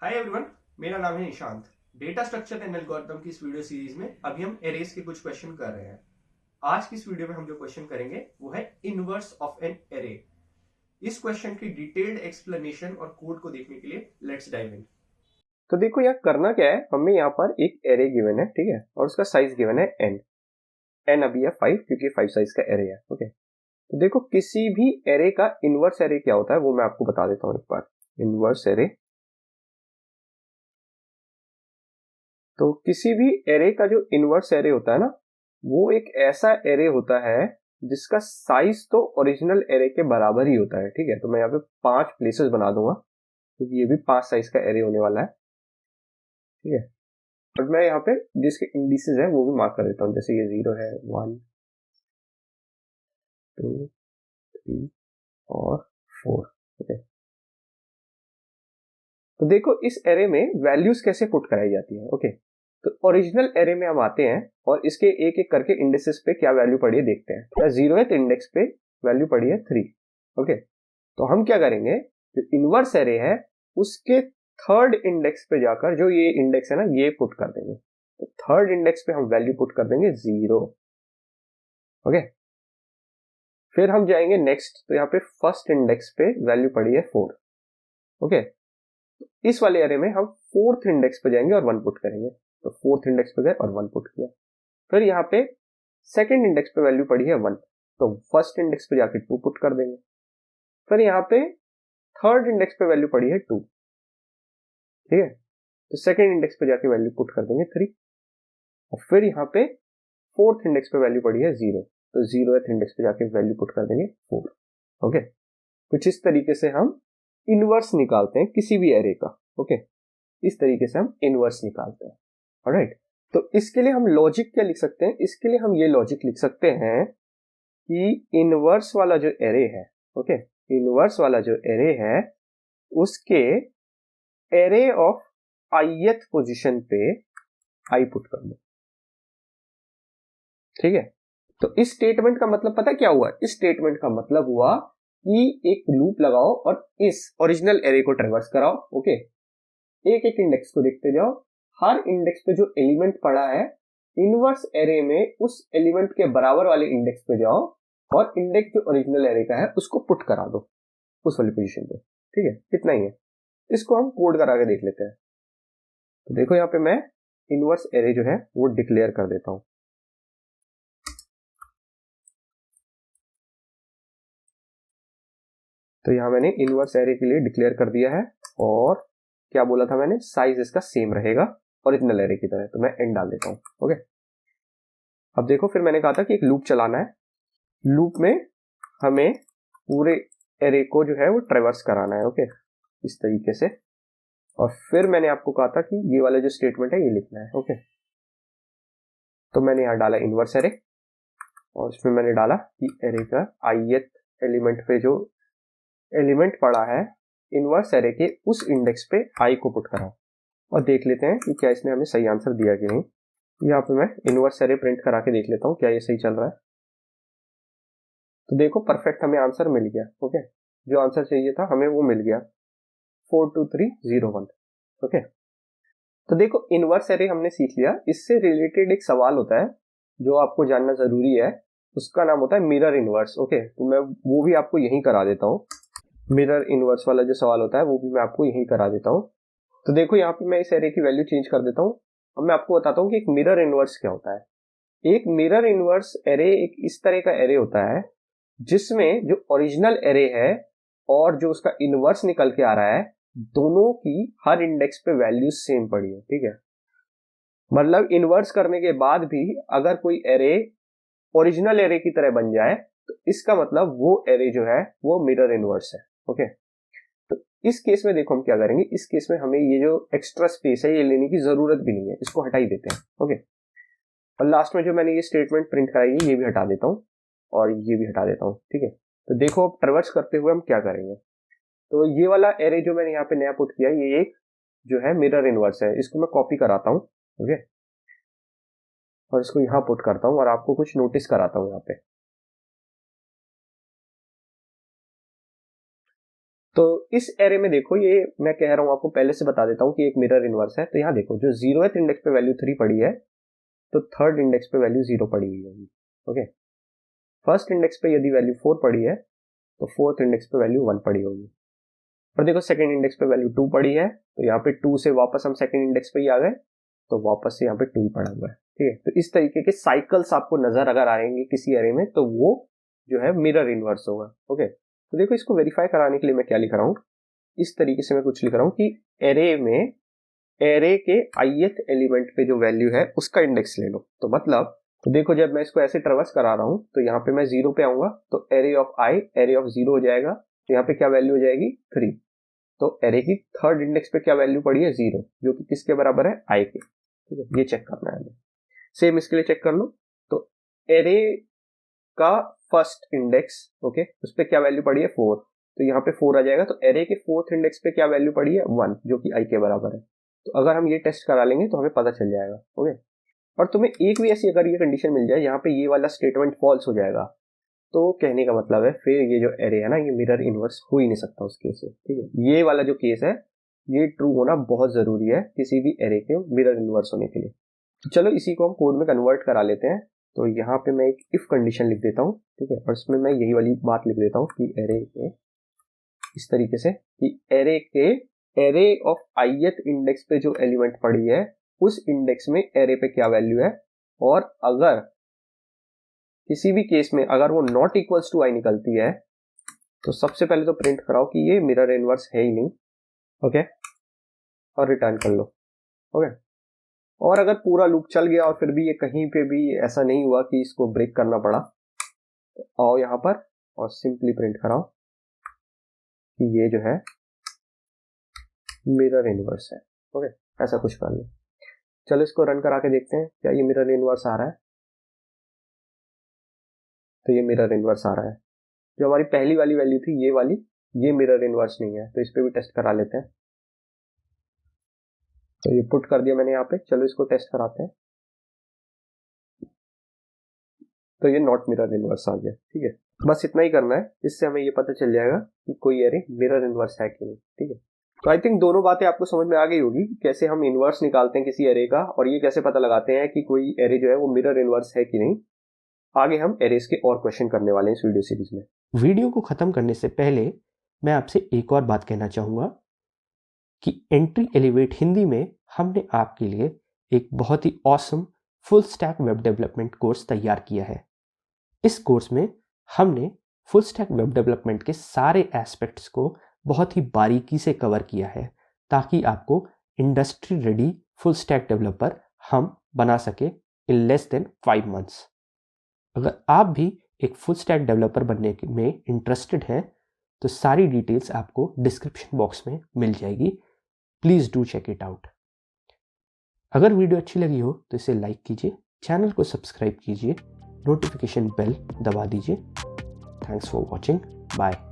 Hi everyone, मेरा नाम है Nishant. Data structure and algorithm की इस वीडियो सीरीज में अभी हम एरेज के कुछ क्वेश्चन कर रहे हैं। आज की इस वीडियो में हम जो क्वेश्चन करेंगे वो है इनवर्स ऑफ एन एरे। इस क्वेश्चन की डिटेल्ड एक्सप्लेनेशन और कोड को देखने के लिए लेट्स डाइव इन। तो देखो यहाँ करना क्या है, हमें यहाँ पर एक एरे गिवन है, ठीक है, और उसका साइज गिवन है n अभी है 5 क्योंकि 5 साइज का एरे है। ओके, तो देखो किसी भी एरे का इनवर्स एरे क्या होता है वो मैं आपको बता देता हूँ एक बार। इनवर्स एरे, तो किसी भी एरे का जो इनवर्स एरे होता है ना, वो एक ऐसा एरे होता है जिसका साइज तो ओरिजिनल एरे के बराबर ही होता है। ठीक है, तो मैं यहाँ पे 5 प्लेसेस बना दूंगा क्योंकि ये भी 5 साइज का एरे होने वाला है। ठीक है, और मैं यहाँ पे जिसके इंडिसेस है वो भी मार्क कर देता हूँ, जैसे ये 0 है, 1 2 3 और 4। ओके, तो देखो इस एरे में वैल्यूज कैसे पुट कराई जाती है। ओके, तो ओरिजिनल एरे में हम आते हैं और इसके एक एक करके इंडेक्सेस पे क्या वैल्यू पड़ी है देखते हैं। क्या 0th इंडेक्स पे वैल्यू पड़ी है 3। ओके, तो हम क्या करेंगे, जो इनवर्स एरे है उसके थर्ड इंडेक्स पे जाकर जो ये इंडेक्स है ना ये पुट कर देंगे। तो थर्ड इंडेक्स पे हम वैल्यू पुट कर देंगे 0। ओके, फिर हम जाएंगे नेक्स्ट, तो यहाँ पे फर्स्ट इंडेक्स पे वैल्यू पड़ी है 4। ओके, इस वाले एरे में हम फोर्थ इंडेक्स पे जाएंगे और 1 पुट करेंगे। तो फोर्थ इंडेक्स पे गए और 1 पुट किया। फिर यहाँ पे सेकंड इंडेक्स पे वैल्यू पड़ी है 1, तो फर्स्ट इंडेक्स पे जाके 2 पुट कर देंगे। फिर यहाँ पे थर्ड इंडेक्स पे वैल्यू पड़ी है 2। ठीक है, तो सेकंड इंडेक्स पे जाके वैल्यू पुट कर देंगे 3। और फिर यहाँ पे फोर्थ इंडेक्स पे वैल्यू पड़ी है 0, तो 0th इंडेक्स पे जाके वैल्यू पुट कर देंगे 4। ओके, कुछ इस तरीके से हम इनवर्स निकालते हैं किसी भी एरे का। ओके, इस तरीके से हम इनवर्स निकालते हैं। ऑलराइट, तो इसके लिए हम लॉजिक क्या लिख सकते हैं, इसके लिए हम ये लॉजिक लिख सकते हैं कि इनवर्स वाला जो एरे है, ओके, इनवर्स वाला जो एरे है उसके एरे ऑफ ith पोजीशन पे आई पुट कर दो। ठीक है, तो इस स्टेटमेंट का मतलब पता क्या हुआ, इस स्टेटमेंट का मतलब हुआ कि एक लूप लगाओ और इस ओरिजिनल एरे को ट्रेवर्स कराओ। ओके, एक एक इंडेक्स को देखते जाओ, हर इंडेक्स पे जो एलिमेंट पड़ा है इनवर्स एरे में उस एलिमेंट के बराबर वाले इंडेक्स पे जाओ और इंडेक्स जो ओरिजिनल एरे का है उसको पुट करा दो उस वाली पोजीशन पे। ठीक है, इतना ही है। इसको हम कोड करा के देख लेते हैं। तो देखो यहाँ पे मैं इनवर्स एरे जो है वो डिक्लेयर कर देता हूं। तो यहाँ मैंने इनवर्स एरे के लिए डिक्लेयर कर दिया है और क्या बोला था मैंने, साइज इसका सेम रहेगा ओरिजिनल एरे की तरह। तो मैं एंड डाल देता हूँ। ओके, अब देखो फिर मैंने कहा था कि एक लूप चलाना है, लूप में हमें पूरे एरे को जो है वो ट्रेवर्स कराना है। ओके, इस तरीके से, और फिर मैंने आपको कहा था कि ये वाला जो स्टेटमेंट है ये लिखना है। ओके, तो मैंने यहाँ डाला इनवर्स एरे और इसमें मैंने डाला कि एरे का ith एलिमेंट पे जो एलिमेंट पड़ा है इनवर्स एरे के उस इंडेक्स पे आई को पुट कराओ और देख लेते हैं कि क्या इसने हमें सही आंसर दिया कि नहीं। यहाँ पे मैं इनवर्स एरे प्रिंट करा के देख लेता हूँ क्या ये सही चल रहा है। तो देखो परफेक्ट हमें आंसर मिल गया। ओके, जो आंसर चाहिए था हमें वो मिल गया, 42301। ओके, तो देखो इनवर्स एरे हमने सीख लिया। इससे रिलेटेड एक सवाल होता है जो आपको जानना जरूरी है, उसका नाम होता है मिरर इनवर्स। ओके, तो मैं वो भी आपको यहीं करा देता हूँ। मिरर इनवर्स वाला जो सवाल होता है वो भी मैं आपको यहीं करा देता हूँ। तो देखो यहाँ पे मैं इस एरे की वैल्यू चेंज कर देता हूँ। अब मैं आपको बताता हूँ कि एक मिरर इनवर्स क्या होता है। एक मिरर इनवर्स एरे एक इस तरह का एरे होता है जिसमें जो ओरिजिनल एरे है और जो उसका इनवर्स निकल के आ रहा है दोनों की हर इंडेक्स पे वैल्यू सेम पड़ी है। ठीक है, मतलब इनवर्स करने के बाद भी अगर कोई एरे ओरिजिनल एरे की तरह बन जाए तो इसका मतलब वो एरे जो है वो मिरर इनवर्स है। ओके, तो इस केस में देखो हम क्या करेंगे, इस केस में हमें ये जो एक्स्ट्रा स्पेस है ये लेने की जरूरत भी नहीं है, इसको हटा ही देते हैं। ओके, और लास्ट में जो मैंने ये स्टेटमेंट प्रिंट कराई है ये भी हटा देता हूँ और ये भी हटा देता हूँ। ठीक है, तो देखो अब ट्रेवर्स करते हुए हम क्या करेंगे। तो ये वाला एरे जो मैंने यहाँ पे नया पुट किया ये एक जो है मिरर इनवर्स है, इसको मैं कॉपी कराता हूँ। ओके, और इसको यहाँ पुट करता हूँ और आपको कुछ नोटिस कराता हूँ यहाँ पे। तो इस एरे में देखो, ये मैं कह रहा हूं आपको, पहले से बता देता हूं कि एक मिरर इनवर्स है। तो यहाँ देखो, जो 0th इंडेक्स पे वैल्यू 3 पड़ी है, तो 3rd इंडेक्स पे वैल्यू 0 पड़ी हुई होगी। ओके, फर्स्ट इंडेक्स पे यदि वैल्यू 4 पड़ी है तो 4th इंडेक्स पे वैल्यू 1 पड़ी होगी। और देखो सेकंड इंडेक्स पे वैल्यू 2 पड़ी है, तो यहाँ पे 2 से वापस हम सेकंड इंडेक्स पे ही आ गए, तो वापस से यहाँ पे 2 ही पड़ा हुआ है। ठीक है, तो इस तरीके के साइकिल्स आपको नजर अगर आएंगे किसी एरे में, तो वो जो है मिरर इनवर्स होगा। ओके, तो देखो इसको वेरीफाई कराने के लिए मैं क्या लिख रहा हूँ, इस तरीके से मैं कुछ लिख रहा हूँ कि एरे में एरे के ith एलिमेंट पे जो वैल्यू है उसका इंडेक्स ले लो। तो मतलब, तो देखो जब मैं इसको ऐसे ट्रेवर्स करा रहा हूं, तो यहाँ पे मैं 0 पे आऊंगा, तो array of I array of 0 हो जाएगा। तो यहाँ पे क्या वैल्यू हो जाएगी, 3। तो एरे की 3rd इंडेक्स पे क्या वैल्यू पड़ी है, 0, जो कि किसके बराबर है, आई के। ठीक है, ये चेक करना है हमें। सेम इसके लिए चेक कर लो। तो एरे का फर्स्ट इंडेक्स, ओके, उस पर क्या वैल्यू पड़ी है, 4, तो यहाँ पे 4 आ जाएगा। तो एरे के 4th इंडेक्स पे क्या वैल्यू पड़ी है, 1, जो कि आई के बराबर है। तो अगर हम ये टेस्ट करा लेंगे तो हमें पता चल जाएगा। ओके, और तुम्हें एक भी ऐसी अगर ये कंडीशन मिल जाए यहाँ पे ये वाला स्टेटमेंट फॉल्स हो जाएगा, तो कहने का मतलब है फिर ये जो एरे है ना, ये मिरर इनवर्स हो ही नहीं सकता उस केस से। ठीक है, ये वाला जो केस है ये ट्रू होना बहुत जरूरी है किसी भी एरे के मिरर इनवर्स होने के लिए। चलो इसी को हम कोड में कन्वर्ट करा लेते हैं। तो यहाँ पे मैं एक इफ कंडीशन लिख देता हूँ। ठीक है, और इसमें मैं यही वाली बात लिख देता हूँ कि एरे के इस तरीके से कि एरे ऑफ ith इंडेक्स पे जो एलिमेंट पड़ी है उस इंडेक्स में एरे पे क्या वैल्यू है, और अगर किसी भी केस में अगर वो नॉट इक्वल्स टू आई निकलती है तो सबसे पहले तो प्रिंट कराओ कि ये मिरर इनवर्स है ही नहीं। ओके, और रिटर्न कर लो। ओके, और अगर पूरा लूप चल गया और फिर भी ये कहीं पे भी ऐसा नहीं हुआ कि इसको ब्रेक करना पड़ा, तो आओ यहाँ पर और सिंपली प्रिंट कराओ कि ये जो है मिरर इनवर्स है। ओके, ऐसा कुछ कर लो। चलो इसको रन करा के देखते हैं क्या ये मिरर इनवर्स आ रहा है। तो ये मिरर इनवर्स आ रहा है। जो हमारी पहली वाली वैल्यू थी ये वाली, ये मिरर इनवर्स नहीं है। तो इस पे भी टेस्ट करा लेते हैं। तो ये पुट कर दिया मैंने यहाँ पे। चलो इसको टेस्ट कराते हैं। तो ये नॉट मिरर इनवर्स आ गया। ठीक है, बस इतना ही करना है, इससे हमें ये पता चल जाएगा कि कोई एरे मिरर इनवर्स है कि नहीं। ठीक है, तो आई थिंक दोनों बातें आपको समझ में आ गई होगी, कैसे हम इनवर्स निकालते हैं किसी एरे का, और ये कैसे पता लगाते हैं कि कोई एरे जो है वो मिरर इनवर्स है कि नहीं। आगे हम एरेस के और क्वेश्चन करने वाले हैं इस वीडियो सीरीज में। वीडियो को खत्म करने से पहले मैं आपसे एक और बात कहना चाहूंगा कि एंट्री एलिवेट हिंदी में हमने आपके लिए एक बहुत ही awesome full stack web development course तैयार किया है। इस कोर्स में हमने फुल स्टैक वेब डेवलपमेंट के सारे एस्पेक्ट्स को बहुत ही बारीकी से कवर किया है, ताकि आपको industry ready full stack developer हम बना सके इन लेस देन 5 मंथ्स। अगर आप भी एक फुल स्टैक डेवलपर बनने में इंटरेस्टेड हैं तो सारी डिटेल्स आपको डिस्क्रिप्शन बॉक्स में मिल जाएगी। Please do check it out. अगर वीडियो अच्छी लगी हो तो इसे लाइक कीजिए, चैनल को सब्सक्राइब कीजिए, नोटिफिकेशन बेल दबा दीजिए। Thanks for watching, bye.